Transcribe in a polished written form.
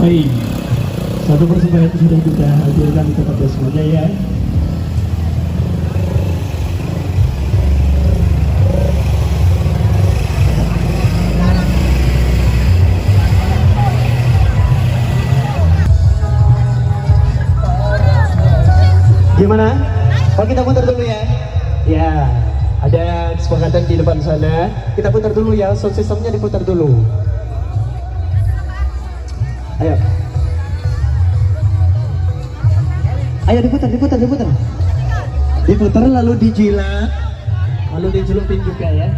Baik, satu persembahan sudah kita hadirkan kepada semuanya ya. Gimana? Oh, kita putar dulu ya. Ya, ada kesepakatan di depan sana. Kita putar dulu ya, sound systemnya diputar dulu. Ayo. Ayo diputar. Diputar lalu dijilat. Lalu dicelupin juga ya.